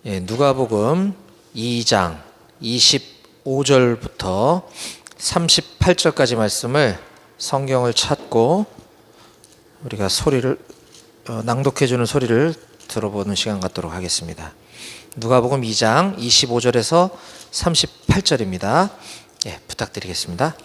누가복음 2장 25절부터 38절까지 말씀을 성경을 찾고 우리가 소리를 낭독해주는 소리를 들어보는 시간 갖도록 하겠습니다. 누가복음 2장 25절에서 38절입니다. 부탁드리겠습니다.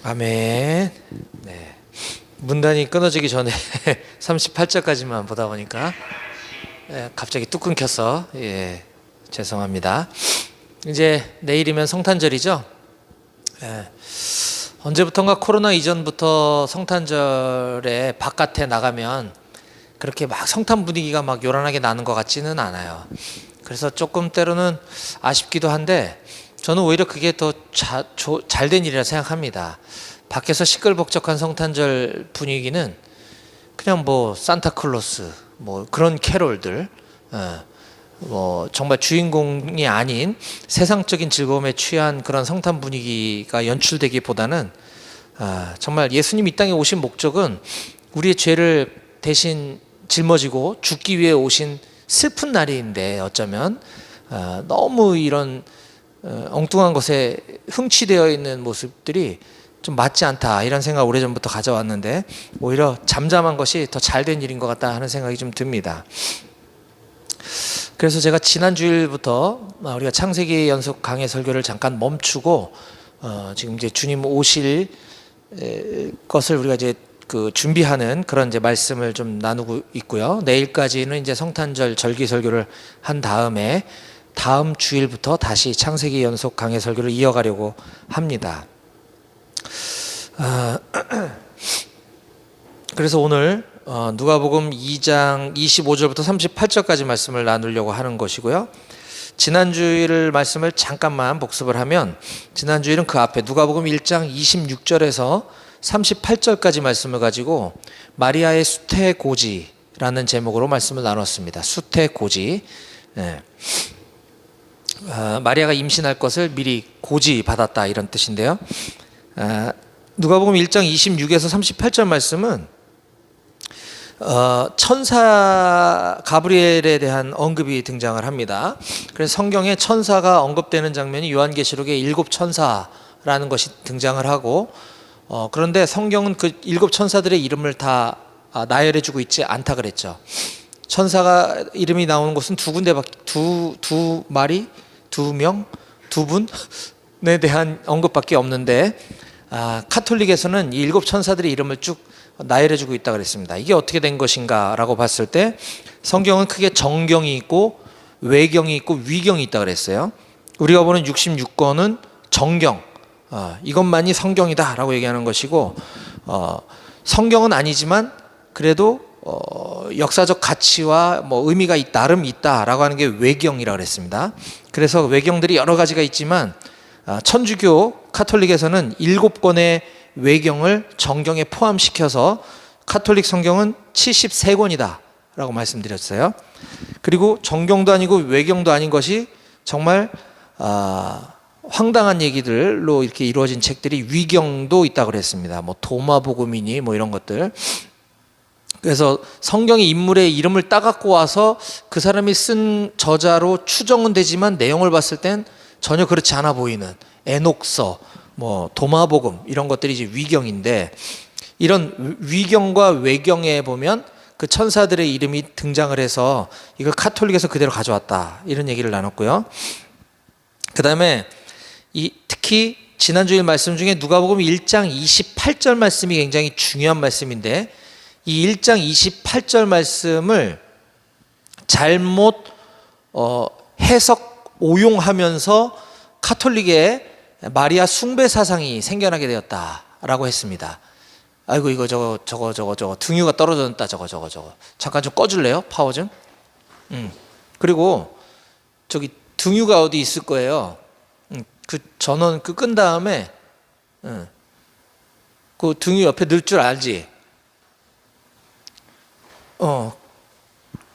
아멘. 문단이 끊어지기 전에 38절까지만 보다 보니까 갑자기 뚝 끊겨서 죄송합니다. 이제 내일이면 성탄절이죠. 언제부턴가 코로나 이전부터 성탄절에 바깥에 나가면 그렇게 막 성탄 분위기가 막 요란하게 나는 것 같지는 않아요. 그래서 조금 때로는 아쉽기도 한데 저는 오히려 그게 더 잘된 일이라 생각합니다. 밖에서 시끌벅적한 성탄절 분위기는 그냥 뭐 산타클로스 뭐 그런 캐롤들 뭐 정말 주인공이 아닌 세상적인 즐거움에 취한 그런 성탄 분위기가 연출되기보다는 정말 예수님 이 땅에 오신 목적은 우리의 죄를 대신 짊어지고 죽기 위해 오신 슬픈 날인데 어쩌면 너무 이런 엉뚱한 것에 흥취되어 있는 모습들이 좀 맞지 않다 이런 생각 오래전부터 가져왔는데 오히려 잠잠한 것이 더 잘된 일인 것 같다 하는 생각이 좀 듭니다. 그래서 제가 지난 주일부터 우리가 창세기 연속 강해 설교를 잠깐 멈추고 지금 이제 주님 오실 것을 우리가 이제 준비하는 그런 이제 말씀을 좀 나누고 있고요. 내일까지는 이제 성탄절 절기 설교를 한 다음에 다음 주일부터 다시 창세기 연속 강해 설교를 이어가려고 합니다. 그래서 오늘 누가복음 2장 25절부터 38절까지 말씀을 나누려고 하는 것이고요. 지난주일 말씀을 잠깐만 복습을 하면 지난주일은 그 앞에 누가복음 1장 26절에서 38절까지 말씀을 가지고 마리아의 수태고지라는 제목으로 말씀을 나눴습니다. 수태고지. 마리아가 임신할 것을 미리 고지받았다 이런 뜻인데요. 누가복음 1장 26에서 38절 말씀은 천사 가브리엘에 대한 언급이 등장을 합니다. 그래서 성경에 천사가 언급되는 장면이 요한계시록에 7 천사라는 것이 등장을 하고 그런데 성경은 그 7 천사들의 이름을 다 나열해주고 있지 않다 그랬죠. 천사가 이름이 나오는 곳은 두 군데밖에 두 마리, 두 명, 두 분에 대한 언급밖에 없는데 카톨릭에서는 이 7 천사들의 이름을 쭉 나열해주고 있다 그랬습니다. 이게 어떻게 된 것인가 라고 봤을 때 성경은 크게 정경이 있고 외경이 있고 위경이 있다 그랬어요. 우리가 보는 66권은 정경, 이것만이 성경이다라고 얘기하는 것이고, 성경은 아니지만 그래도 역사적 가치와 뭐 의미가 나름 있다라고 하는 게 외경이라고 그랬습니다. 그래서 외경들이 여러 가지가 있지만 천주교 카톨릭에서는 7권의 외경을 정경에 포함시켜서 카톨릭 성경은 73권이다 라고 말씀드렸어요. 그리고 정경도 아니고 외경도 아닌 것이 정말 황당한 얘기들로 이렇게 이루어진 책들이 위경도 있다고 그랬습니다. 뭐 도마복음이니 뭐 이런 것들. 그래서 성경의 인물의 이름을 따갖고 와서 그 사람이 쓴 저자로 추정은 되지만 내용을 봤을 땐 전혀 그렇지 않아 보이는 에녹서, 뭐 도마복음 이런 것들이 이제 위경인데, 이런 위경과 외경에 보면 그 천사들의 이름이 등장을 해서 이걸 카톨릭에서 그대로 가져왔다 이런 얘기를 나눴고요. 그 다음에 특히 지난주일 말씀 중에 누가복음 1장 28절 말씀이 굉장히 중요한 말씀인데, 이 1장 28절 말씀을 잘못 해석 오용하면서 카톨릭의 마리아 숭배 사상이 생겨나게 되었다라고 했습니다. 아이고 이거 저거 등유가 떨어졌다 저거 잠깐 좀 꺼줄래요? 파워 좀. 그리고 저기 등유가 어디 있을 거예요. 그 전원 끈 다음에 그 등유 옆에 넣을 줄 알지?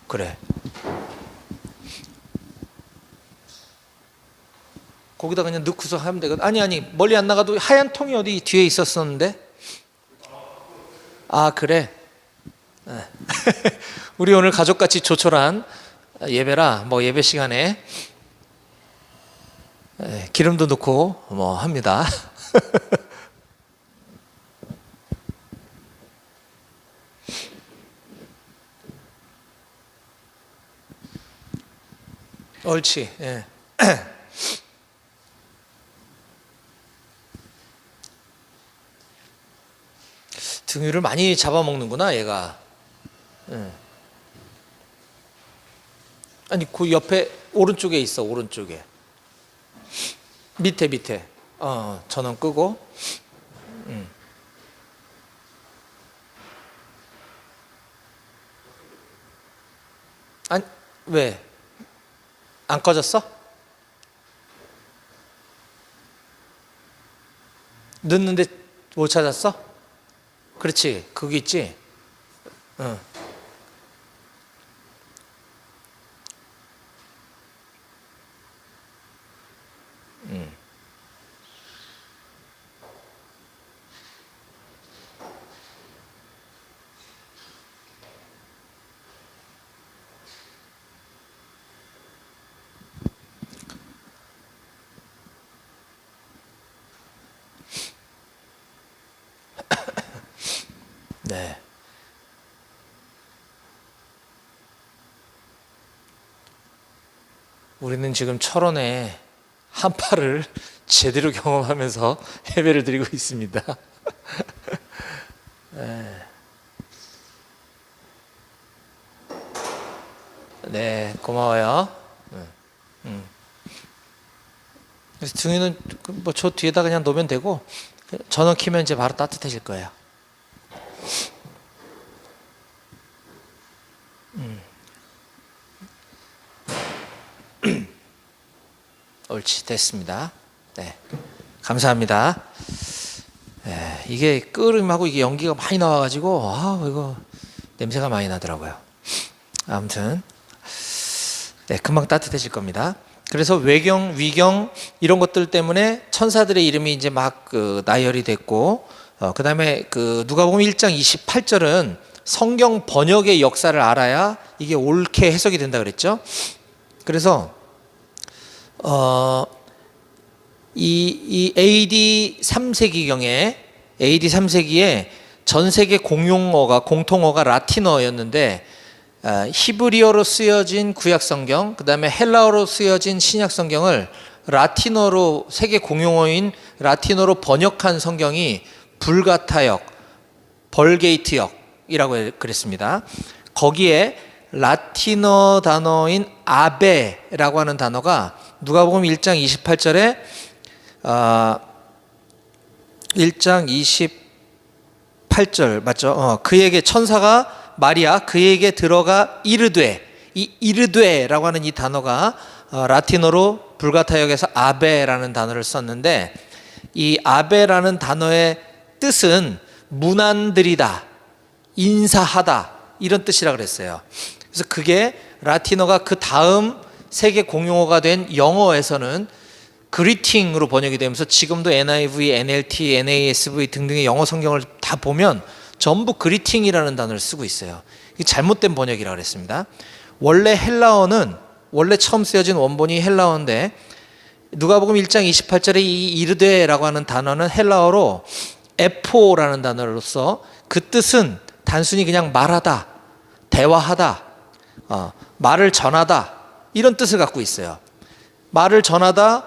그래. 거기다 그냥 넣고서 하면 되거든. 아니 멀리 안 나가도 하얀 통이 어디 뒤에 있었었는데. 아 그래. 우리 오늘 가족같이 조촐한 예배라 뭐 예배 시간에 기름도 넣고 뭐 합니다. 옳지. 예. 등유를 많이 잡아먹는구나 얘가. 아니 그 옆에 오른쪽에 있어. 오른쪽에 밑에 전원 끄고. 아니 왜 안 꺼졌어? 넣는데 못 찾았어? 그렇지, 그게 있지. 네. 우리는 지금 철원의 한파를 제대로 경험하면서 예배를 드리고 있습니다. 네, 고마워요. 그래서 등유는 뭐 저 뒤에다 그냥 놓으면 되고, 전원 키면 이제 바로 따뜻해질 거예요. 옳지, 됐습니다. 네, 감사합니다. 네, 이게 끓음하고 이게 연기가 많이 나와가지고 이거 냄새가 많이 나더라고요. 아무튼 네, 금방 따뜻해질 겁니다. 그래서 외경, 위경 이런 것들 때문에 천사들의 이름이 이제 막 나열이 됐고, 그 다음에 누가복음 1장 28절은 성경 번역의 역사를 알아야 이게 옳게 해석이 된다 그랬죠. 그래서 이 AD 3세기에 전 세계 공통어가 라틴어였는데, 히브리어로 쓰여진 구약 성경, 그 다음에 헬라어로 쓰여진 신약 성경을 라틴어로, 세계 공용어인 라틴어로 번역한 성경이 불가타역, 벌게이트역이라고 그랬습니다. 거기에 라틴어 단어인 아베라고 하는 단어가 누가복음 1장 28절에 1장 28절 맞죠? 그에게 천사가 마리아 그에게 들어가 이르되, 이 이르되라고 하는 이 단어가 라틴어로 불가타역에서 아베라는 단어를 썼는데, 이 아베라는 단어의 뜻은 문안드리다, 인사하다, 이런 뜻이라 그랬어요. 그래서 그게 라틴어가 그 다음 세계 공용어가 된 영어에서는 그리팅으로 번역이 되면서 지금도 NIV, NLT, NASV 등등의 영어 성경을 다 보면 전부 그리팅이라는 단어를 쓰고 있어요. 이게 잘못된 번역이라고 그랬습니다. 원래 헬라어는, 원래 처음 쓰여진 원본이 헬라어인데, 누가복음 1장 28절에 이 이르되라고 하는 단어는 헬라어로 에포라는 단어로서 그 뜻은 단순히 그냥 말하다, 대화하다, 말을 전하다, 이런 뜻을 갖고 있어요. 말을 전하다,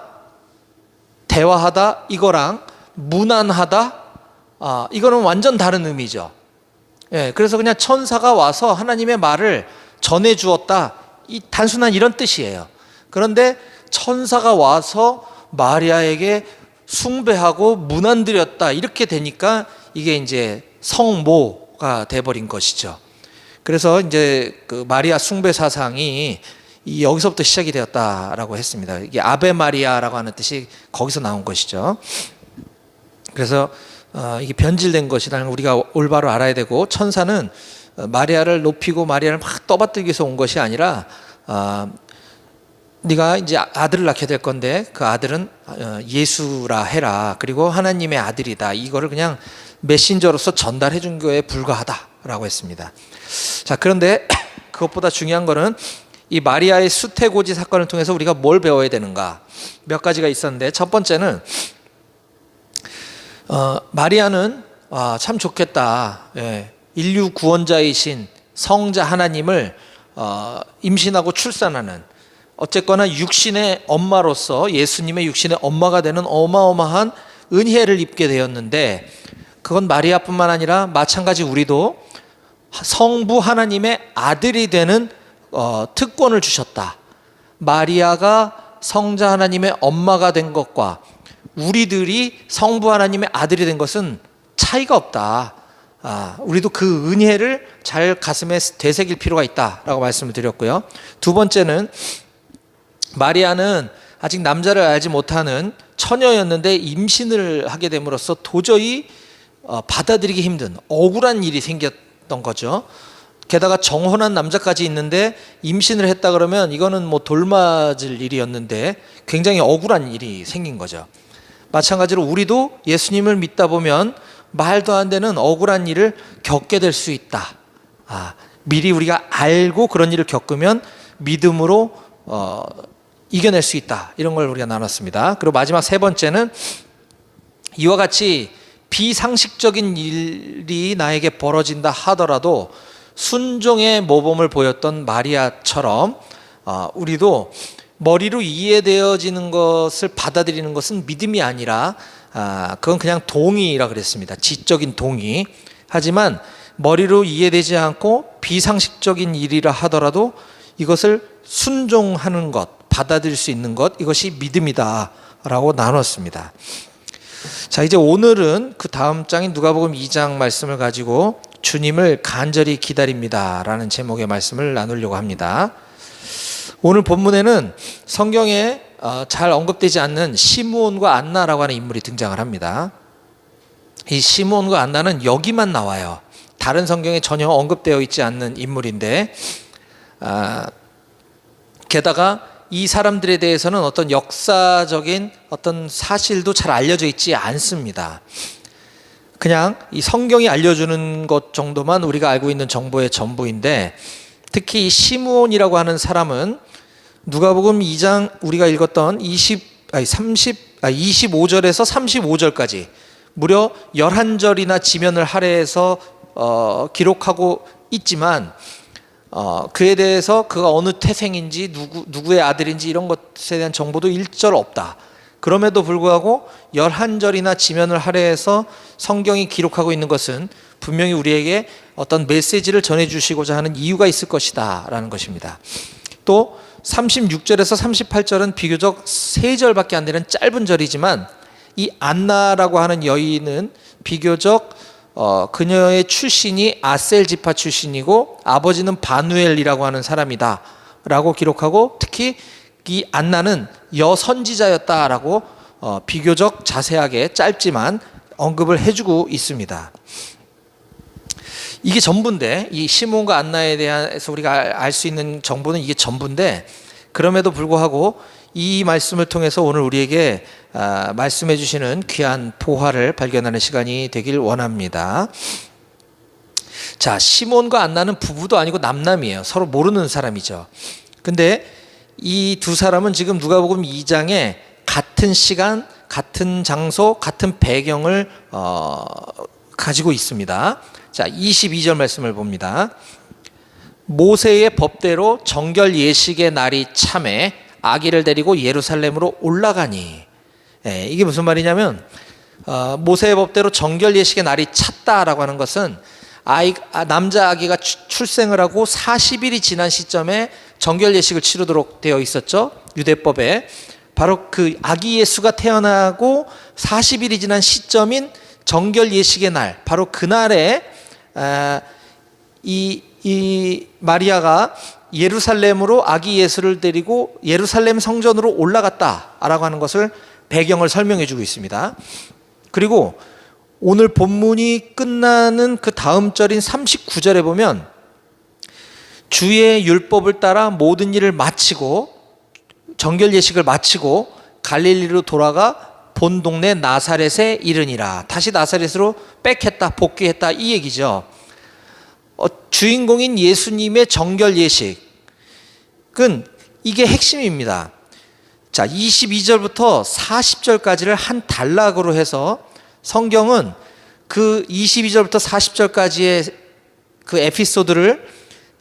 대화하다, 이거랑 문안하다, 이거는 완전 다른 의미죠. 예, 그래서 그냥 천사가 와서 하나님의 말을 전해 주었다, 이 단순한 이런 뜻이에요. 그런데 천사가 와서 마리아에게 숭배하고 문안드렸다, 이렇게 되니까 이게 이제 성모가 돼버린 것이죠. 그래서 이제 그 마리아 숭배 사상이 여기서부터 시작이 되었다라고 했습니다. 이게 아베 마리아라고 하는 뜻이 거기서 나온 것이죠. 그래서 이게 변질된 것이라는 걸 우리가 올바로 알아야 되고, 천사는 마리아를 높이고 마리아를 막 떠받들기 위해서 온 것이 아니라, 네가 이제 아들을 낳게 될 건데 그 아들은 예수라 해라, 그리고 하나님의 아들이다, 이거를 그냥 메신저로서 전달해 준 거에 불과하다라고 했습니다. 자, 그런데 그것보다 중요한 거는 이 마리아의 수태고지 사건을 통해서 우리가 뭘 배워야 되는가, 몇 가지가 있었는데, 첫 번째는 마리아는 참 좋겠다, 인류 구원자이신 성자 하나님을 임신하고 출산하는, 어쨌거나 육신의 엄마로서 예수님의 육신의 엄마가 되는 어마어마한 은혜를 입게 되었는데, 그건 마리아뿐만 아니라 마찬가지 우리도 성부 하나님의 아들이 되는 특권을 주셨다. 마리아가 성자 하나님의 엄마가 된 것과 우리들이 성부 하나님의 아들이 된 것은 차이가 없다. 우리도 그 은혜를 잘 가슴에 되새길 필요가 있다라고 말씀을 드렸고요. 두 번째는 마리아는 아직 남자를 알지 못하는 처녀였는데 임신을 하게 됨으로써 도저히 받아들이기 힘든 억울한 일이 생겼던 거죠. 게다가 정혼한 남자까지 있는데 임신을 했다 그러면 이거는 뭐 돌맞을 일이었는데 굉장히 억울한 일이 생긴 거죠. 마찬가지로 우리도 예수님을 믿다 보면 말도 안 되는 억울한 일을 겪게 될 수 있다. 미리 우리가 알고 그런 일을 겪으면 믿음으로 이겨낼 수 있다, 이런 걸 우리가 나눴습니다. 그리고 마지막 세 번째는 이와 같이 비상식적인 일이 나에게 벌어진다 하더라도 순종의 모범을 보였던 마리아처럼 우리도 머리로 이해되어지는 것을 받아들이는 것은 믿음이 아니라 그건 그냥 동의라 그랬습니다. 지적인 동의. 하지만 머리로 이해되지 않고 비상식적인 일이라 하더라도 이것을 순종하는 것, 받아들일 수 있는 것, 이것이 믿음이다라고 나눴습니다. 자, 이제 오늘은 그 다음 장인 누가복음 2장 말씀을 가지고 주님을 간절히 기다립니다라는 제목의 말씀을 나누려고 합니다. 오늘 본문에는 성경에 잘 언급되지 않는 시므온과 안나라고 하는 인물이 등장을 합니다. 이 시므온과 안나는 여기만 나와요. 다른 성경에 전혀 언급되어 있지 않는 인물인데, 게다가 이 사람들에 대해서는 어떤 역사적인 어떤 사실도 잘 알려져 있지 않습니다. 그냥 이 성경이 알려주는 것 정도만 우리가 알고 있는 정보의 전부인데, 특히 이 시므온이라고 하는 사람은 누가복음 2장 우리가 읽었던 25절에서 35절까지 무려 11절이나 지면을 할애해서 기록하고 있지만, 그에 대해서 그가 어느 태생인지 누구의 아들인지 이런 것에 대한 정보도 일절 없다. 그럼에도 불구하고 11절이나 지면을 할애해서 성경이 기록하고 있는 것은 분명히 우리에게 어떤 메시지를 전해주시고자 하는 이유가 있을 것이다 라는 것입니다. 또 36절에서 38절은 비교적 3절밖에 안 되는 짧은 절이지만 이 안나라고 하는 여인은 비교적 그녀의 출신이 아셀 지파 출신이고 아버지는 바누엘이라고 하는 사람이다 라고 기록하고, 특히 이 안나는 여선지자였다라고 비교적 자세하게 짧지만 언급을 해주고 있습니다. 이게 전부인데, 이 시몬과 안나에 대해서 우리가 알 수 있는 정보는 이게 전부인데, 그럼에도 불구하고 이 말씀을 통해서 오늘 우리에게 말씀해 주시는 귀한 보화를 발견하는 시간이 되길 원합니다. 자, 시몬과 안나는 부부도 아니고 남남이에요. 서로 모르는 사람이죠. 근데 이 두 사람은 지금 누가복음 2장에 같은 시간, 같은 장소, 같은 배경을 가지고 있습니다. 자, 22절 말씀을 봅니다. 모세의 법대로 정결 예식의 날이 참에 아기를 데리고 예루살렘으로 올라가니. 이게 무슨 말이냐면 모세의 법대로 정결 예식의 날이 찼다라고 하는 것은 남자 아기가 출생을 하고 40일이 지난 시점에 정결 예식을 치르도록 되어 있었죠. 유대법에. 바로 그 아기 예수가 태어나고 40일이 지난 시점인 정결 예식의 날, 바로 그날에 이 마리아가 예루살렘으로 아기 예수를 데리고 예루살렘 성전으로 올라갔다라고 하는 것을 배경을 설명해 주고 있습니다. 그리고 오늘 본문이 끝나는 그 다음 절인 39절에 보면 주의 율법을 따라 모든 일을 마치고 정결 예식을 마치고 갈릴리로 돌아가 본 동네 나사렛에 이르니라. 다시 나사렛으로 백했다, 복귀했다, 이 얘기죠. 주인공인 예수님의 정결 예식은 이게 핵심입니다. 자, 22절부터 40절까지를 한 단락으로 해서 성경은 그 22절부터 40절까지의 그 에피소드를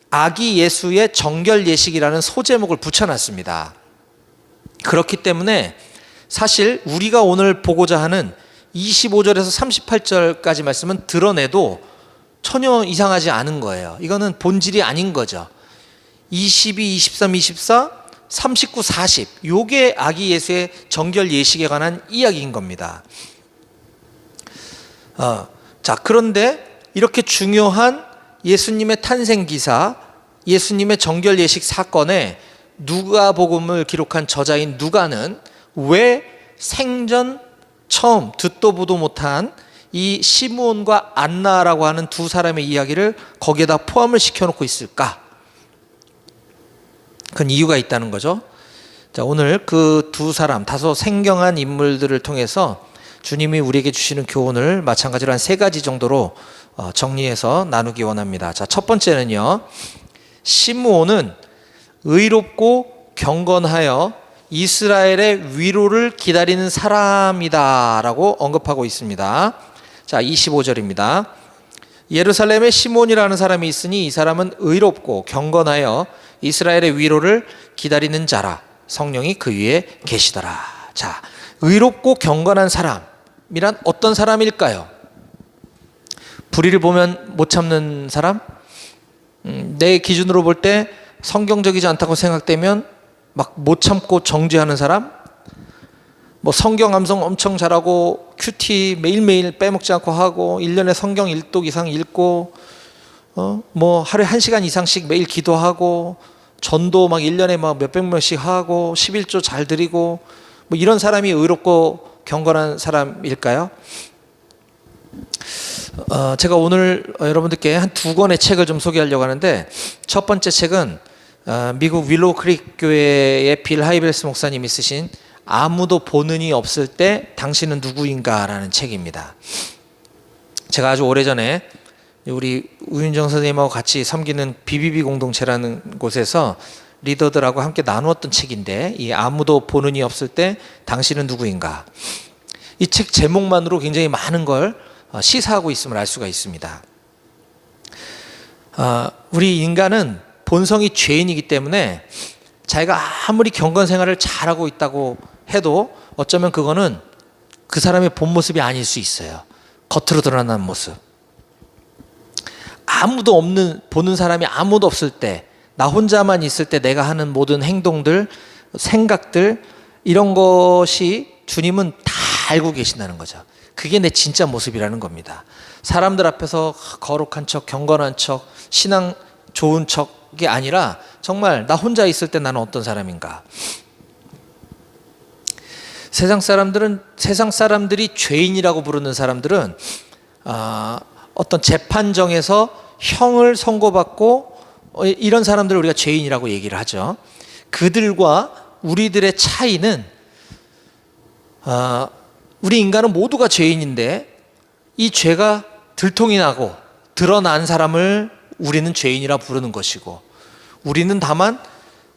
아기 예수의 정결 예식이라는 소제목을 붙여놨습니다. 그렇기 때문에 사실 우리가 오늘 보고자 하는 25절에서 38절까지 말씀은 드러내도 전혀 이상하지 않은 거예요. 이거는 본질이 아닌 거죠. 22, 23, 24, 39, 40 요게 아기 예수의 정결 예식에 관한 이야기인 겁니다. 자, 그런데 이렇게 중요한 예수님의 탄생 기사, 예수님의 정결 예식 사건에 누가복음을 기록한 저자인 누가는 왜 생전 처음 듣도 보도 못한 이 시므온과 안나라고 하는 두 사람의 이야기를 거기에다 포함을 시켜놓고 있을까? 그건 이유가 있다는 거죠. 자, 오늘 그 두 사람, 다소 생경한 인물들을 통해서 주님이 우리에게 주시는 교훈을 마찬가지로 한 세 가지 정도로 정리해서 나누기 원합니다. 자, 첫 번째는요, 시므온은 의롭고 경건하여 이스라엘의 위로를 기다리는 사람이다라고 언급하고 있습니다. 자, 25절입니다. 예루살렘에 시몬이라는 사람이 있으니 이 사람은 의롭고 경건하여 이스라엘의 위로를 기다리는 자라. 성령이 그 위에 계시더라. 자, 의롭고 경건한 사람이란 어떤 사람일까요? 불의를 보면 못 참는 사람? 내 기준으로 볼 때 성경적이지 않다고 생각되면 막 못 참고 정죄하는 사람? 뭐 성경 암송 엄청 잘하고 큐티 매일매일 빼먹지 않고 하고 1년에 성경 1독 이상 읽고 뭐 하루에 1시간 이상씩 매일 기도하고 전도 막 1년에 막 몇백 명씩 하고 11조 잘 드리고 뭐 이런 사람이 의롭고 경건한 사람일까요? 제가 오늘 여러분들께 한 두 권의 책을 좀 소개하려고 하는데, 첫 번째 책은 미국 윌로우 크릭 교회의 빌 하이벨스 목사님이 쓰신 아무도 보는이 없을 때 당신은 누구인가라는 책입니다. 제가 아주 오래전에 우리 우윤정 선생님하고 같이 섬기는 BBB 공동체라는 곳에서 리더들하고 함께 나누었던 책인데, 이 아무도 보는이 없을 때 당신은 누구인가, 이 책 제목만으로 굉장히 많은 걸 시사하고 있음을 알 수가 있습니다. 우리 인간은 본성이 죄인이기 때문에 자기가 아무리 경건 생활을 잘하고 있다고 해도 어쩌면 그거는 그 사람의 본 모습이 아닐 수 있어요. 겉으로 드러나는 모습. 아무도 없는, 보는 사람이 아무도 없을 때, 나 혼자만 있을 때 내가 하는 모든 행동들, 생각들, 이런 것이 주님은 다 알고 계신다는 거죠. 그게 내 진짜 모습이라는 겁니다. 사람들 앞에서 거룩한 척, 경건한 척, 신앙 좋은 척이 아니라 정말 나 혼자 있을 때 나는 어떤 사람인가. 세상 사람들이 죄인이라고 부르는 사람들은 어떤 재판정에서 형을 선고받고 이런 사람들을 우리가 죄인이라고 얘기를 하죠. 그들과 우리들의 차이는 우리 인간은 모두가 죄인인데 이 죄가 들통이 나고 드러난 사람을 우리는 죄인이라 부르는 것이고, 우리는 다만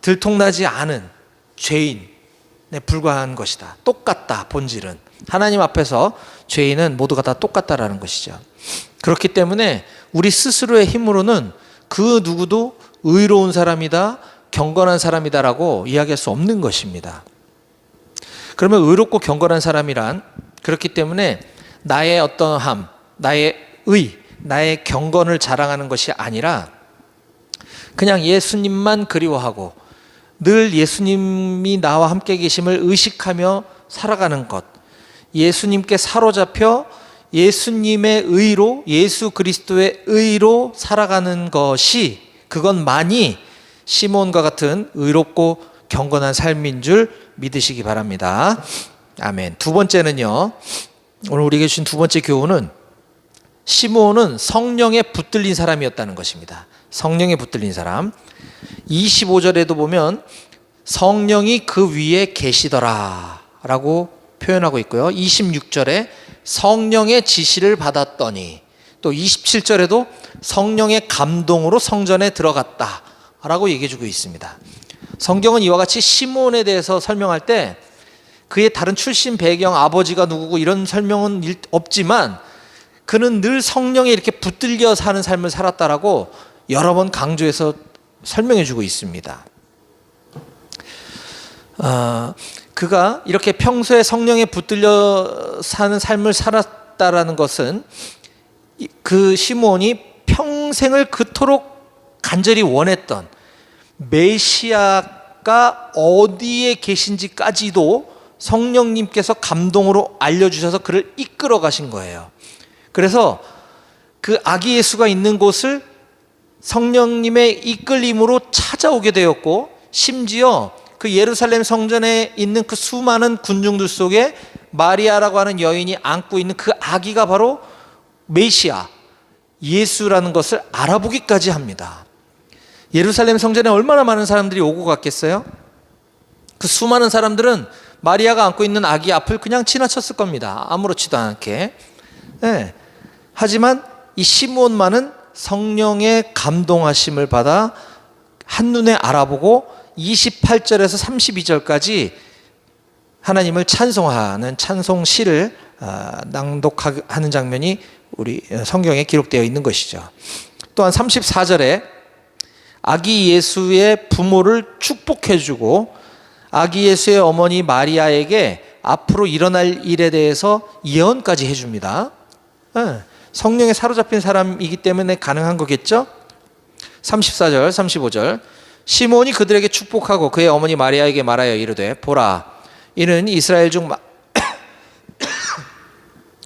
들통나지 않은 죄인에 불과한 것이다. 똑같다. 본질은 하나님 앞에서 죄인은 모두가 다 똑같다라는 것이죠. 그렇기 때문에 우리 스스로의 힘으로는 그 누구도 의로운 사람이다, 경건한 사람이다라고 이야기할 수 없는 것입니다. 그러면 의롭고 경건한 사람이란, 그렇기 때문에 나의 어떠함, 나의 나의 경건을 자랑하는 것이 아니라 그냥 예수님만 그리워하고 늘 예수님이 나와 함께 계심을 의식하며 살아가는 것, 예수님께 사로잡혀 예수님의 의로, 예수 그리스도의 의로 살아가는 것이, 그것만이 시몬과 같은 의롭고 경건한 삶인 줄 믿으시기 바랍니다. 아멘. 두 번째는요, 오늘 우리에게 주신 두 번째 교훈은 시므온은 성령에 붙들린 사람이었다는 것입니다. 성령에 붙들린 사람. 25절에도 보면 성령이 그 위에 계시더라 라고 표현하고 있고요. 26절에 성령의 지시를 받았더니, 또 27절에도 성령의 감동으로 성전에 들어갔다 라고 얘기해 주고 있습니다. 성경은 이와 같이 시므온에 대해서 설명할 때 그의 다른 출신 배경, 아버지가 누구고 이런 설명은 없지만 그는 늘 성령에 이렇게 붙들려 사는 삶을 살았다라고 여러 번 강조해서 설명해 주고 있습니다. 그가 이렇게 평소에 성령에 붙들려 사는 삶을 살았다라는 것은 그 시므온이 평생을 그토록 간절히 원했던 메시아가 어디에 계신지까지도 성령님께서 감동으로 알려주셔서 그를 이끌어 가신 거예요. 그래서 그 아기 예수가 있는 곳을 성령님의 이끌림으로 찾아오게 되었고, 심지어 그 예루살렘 성전에 있는 그 수많은 군중들 속에 마리아라고 하는 여인이 안고 있는 그 아기가 바로 메시아 예수라는 것을 알아보기까지 합니다. 예루살렘 성전에 얼마나 많은 사람들이 오고 갔겠어요? 그 수많은 사람들은 마리아가 안고 있는 아기 앞을 그냥 지나쳤을 겁니다. 아무렇지도 않게. 네. 하지만 이 시므온만은 성령의 감동하심을 받아 한눈에 알아보고 28절에서 32절까지 하나님을 찬송하는 찬송시를 낭독하는 장면이 우리 성경에 기록되어 있는 것이죠. 또한 34절에 아기 예수의 부모를 축복해주고 아기 예수의 어머니 마리아에게 앞으로 일어날 일에 대해서 예언까지 해줍니다. 성령에 사로잡힌 사람이기 때문에 가능한 거겠죠? 34절, 35절. 시몬이 그들에게 축복하고 그의 어머니 마리아에게 말하여 이르되, 보라, 이는 이스라엘 중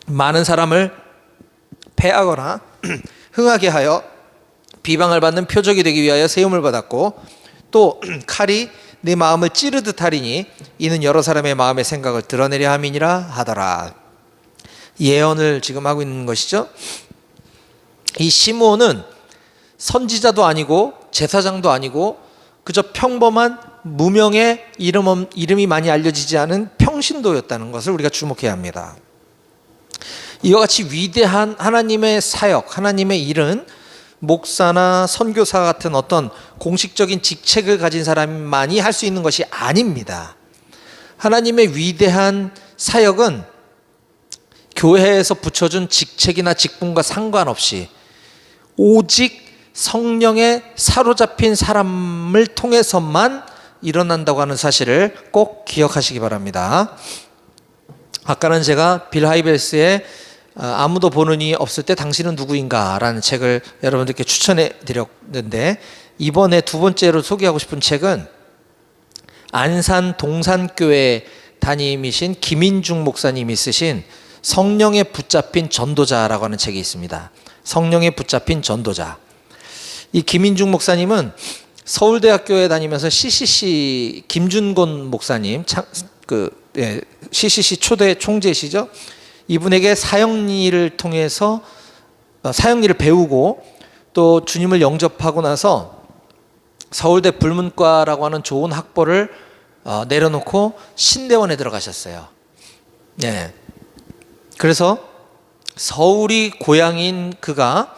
많은 사람을 패하거나 흥하게 하여 비방을 받는 표적이 되기 위하여 세움을 받았고, 또 칼이 네 마음을 찌르듯 하리니 이는 여러 사람의 마음의 생각을 드러내려 함이니라 하더라. 예언을 지금 하고 있는 것이죠. 이 시므온은 선지자도 아니고 제사장도 아니고 그저 평범한 무명의 이름이 많이 알려지지 않은 평신도였다는 것을 우리가 주목해야 합니다. 이와 같이 위대한 하나님의 사역, 하나님의 일은 목사나 선교사 같은 어떤 공식적인 직책을 가진 사람만이 할 수 있는 것이 아닙니다. 하나님의 위대한 사역은 교회에서 붙여준 직책이나 직분과 상관없이 오직 성령에 사로잡힌 사람을 통해서만 일어난다고 하는 사실을 꼭 기억하시기 바랍니다. 아까는 제가 빌 하이벨스의 아무도 보는 이 없을 때 당신은 누구인가 라는 책을 여러분들께 추천해 드렸는데, 이번에 두 번째로 소개하고 싶은 책은 안산 동산교회에 담임이신 김인중 목사님이 쓰신 성령에 붙잡힌 전도자라고 하는 책이 있습니다. 성령에 붙잡힌 전도자. 이 김인중 목사님은 서울대학교에 다니면서 CCC 김준곤 목사님, CCC 초대 총재시죠. 이분에게 사형리를 통해서 사형리를 배우고 또 주님을 영접하고 나서 서울대 불문과라고 하는 좋은 학벌을 내려놓고 신대원에 들어가셨어요. 네. 그래서 서울이 고향인 그가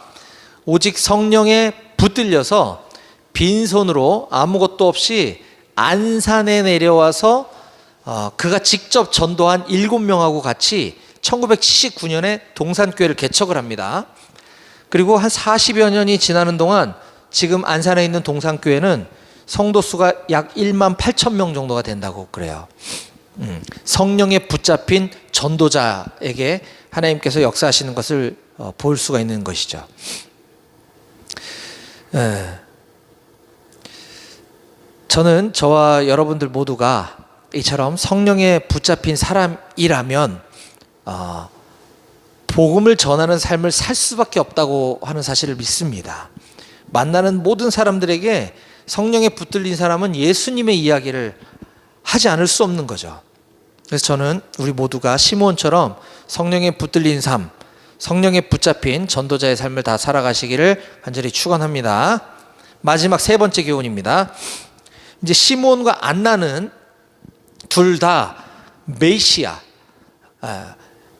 오직 성령에 붙들려서 빈손으로 아무것도 없이 안산에 내려와서 그가 직접 전도한 7명하고 같이 1979년에 동산교회를 개척을 합니다. 그리고 한 40여 년이 지나는 동안 지금 안산에 있는 동산교회는 성도 수가 약 1만 8천 명 정도가 된다고 그래요. 성령에 붙잡힌 전도자에게 하나님께서 역사하시는 것을 볼 수가 있는 것이죠. 저는 저와 여러분들 모두가 이처럼 성령에 붙잡힌 사람이라면 복음을 전하는 삶을 살 수밖에 없다고 하는 사실을 믿습니다. 만나는 모든 사람들에게 성령에 붙들린 사람은 예수님의 이야기를 하지 않을 수 없는 거죠. 그래서 저는 우리 모두가 시므온처럼 성령에 붙들린 삶, 성령에 붙잡힌 전도자의 삶을 다 살아가시기를 간절히 축원합니다. 마지막 세 번째 교훈입니다. 이제 시므온과 안나는 둘 다 메시아,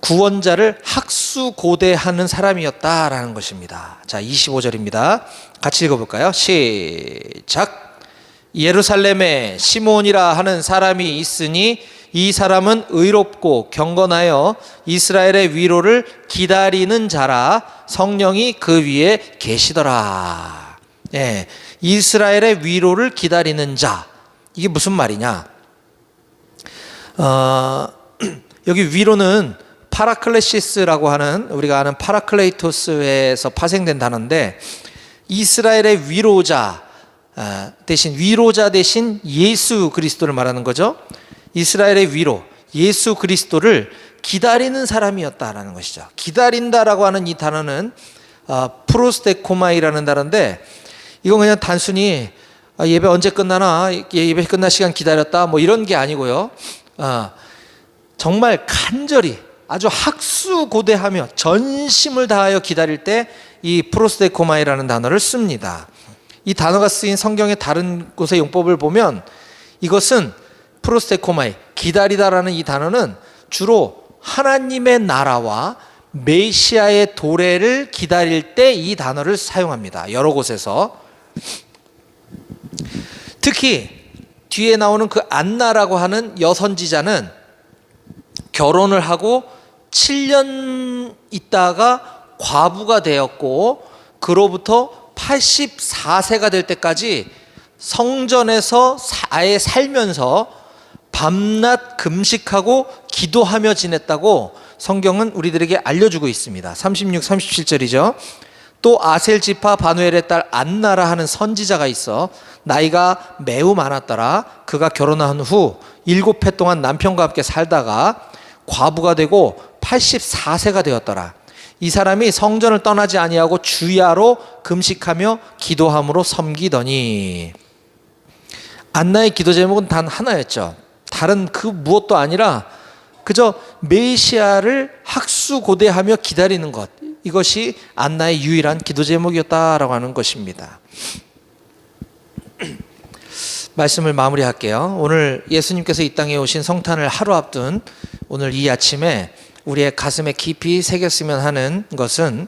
구원자를 학수고대하는 사람이었다라는 것입니다. 자, 25절입니다. 같이 읽어볼까요? 시작. 예루살렘에 시므온이라 하는 사람이 있으니 이 사람은 의롭고 경건하여 이스라엘의 위로를 기다리는 자라. 성령이 그 위에 계시더라. 예, 이스라엘의 위로를 기다리는 자. 이게 무슨 말이냐? 여기 위로는 파라클레시스라고 하는, 우리가 아는 파라클레이토스에서 파생된 단어인데, 이스라엘의 위로자 대신, 위로자 대신 예수 그리스도를 말하는 거죠. 이스라엘의 위로, 예수 그리스도를 기다리는 사람이었다라는 것이죠. 기다린다라고 하는 이 단어는 프로스테코마이라는 단어인데, 이건 그냥 단순히 예배 언제 끝나나, 예배 끝날 시간 기다렸다, 뭐 이런 게 아니고요. 정말 간절히 아주 학수고대하며 전심을 다하여 기다릴 때 이 프로스테코마이라는 단어를 씁니다. 이 단어가 쓰인 성경의 다른 곳의 용법을 보면 이것은 프로스테코마이, 기다리다라는 이 단어는 주로 하나님의 나라와 메시아의 도래를 기다릴 때 이 단어를 사용합니다. 여러 곳에서. 특히 뒤에 나오는 그 안나라고 하는 여선지자는 결혼을 하고 7년 있다가 과부가 되었고, 그로부터 84세가 될 때까지 성전에서 아예 살면서 밤낮 금식하고 기도하며 지냈다고 성경은 우리들에게 알려주고 있습니다. 36, 37절이죠. 또 아셀 지파 바누엘의 딸 안나라 하는 선지자가 있어 나이가 매우 많았더라. 그가 결혼한 후 7해 동안 남편과 함께 살다가 과부가 되고 84세가 되었더라. 이 사람이 성전을 떠나지 아니하고 주야로 금식하며 기도함으로 섬기더니. 안나의 기도 제목은 단 하나였죠. 다른 그 무엇도 아니라 그저 메시아를 학수고대하며 기다리는 것, 이것이 안나의 유일한 기도 제목이었다라고 하는 것입니다. 말씀을 마무리할게요. 오늘 예수님께서 이 땅에 오신 성탄을 하루 앞둔 오늘 이 아침에 우리의 가슴에 깊이 새겼으면 하는 것은,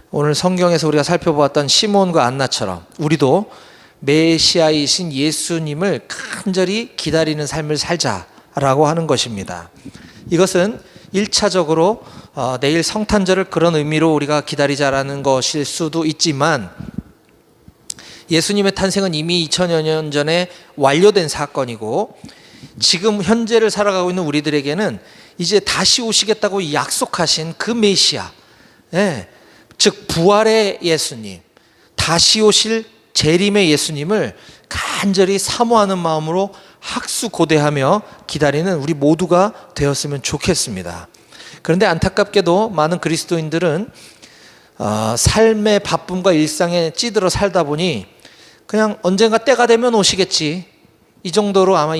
오늘 성경에서 우리가 살펴보았던 시므온과 안나처럼 우리도 메시아이신 예수님을 간절히 기다리는 삶을 살자라고 하는 것입니다. 이것은 1차적으로 내일 성탄절을 그런 의미로 우리가 기다리자라는 것일 수도 있지만, 예수님의 탄생은 이미 2000여 년 전에 완료된 사건이고, 지금 현재를 살아가고 있는 우리들에게는 이제 다시 오시겠다고 약속하신 그 메시아, 즉 부활의 예수님, 다시 오실 재림의 예수님을 간절히 사모하는 마음으로 학수고대하며 기다리는 우리 모두가 되었으면 좋겠습니다. 그런데 안타깝게도 많은 그리스도인들은 삶의 바쁨과 일상에 찌들어 살다 보니 그냥 언젠가 때가 되면 오시겠지, 이 정도로 아마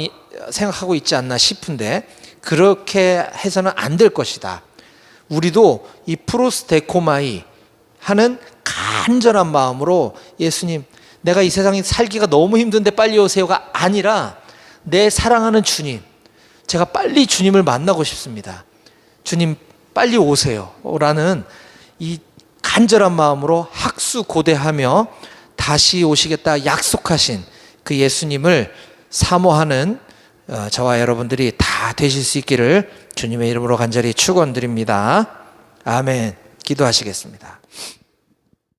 생각하고 있지 않나 싶은데, 그렇게 해서는 안 될 것이다. 우리도 이 프로스테코마이 하는 간절한 마음으로 예수님, 내가 이 세상에 살기가 너무 힘든데 빨리 오세요가 아니라, 내 사랑하는 주님, 제가 빨리 주님을 만나고 싶습니다, 주님 빨리 오세요 라는 이 간절한 마음으로 학수고대하며 다시 오시겠다 약속하신 그 예수님을 사모하는 저와 여러분들이 다 되실 수 있기를 주님의 이름으로 간절히 축원드립니다. 아멘. 기도하시겠습니다.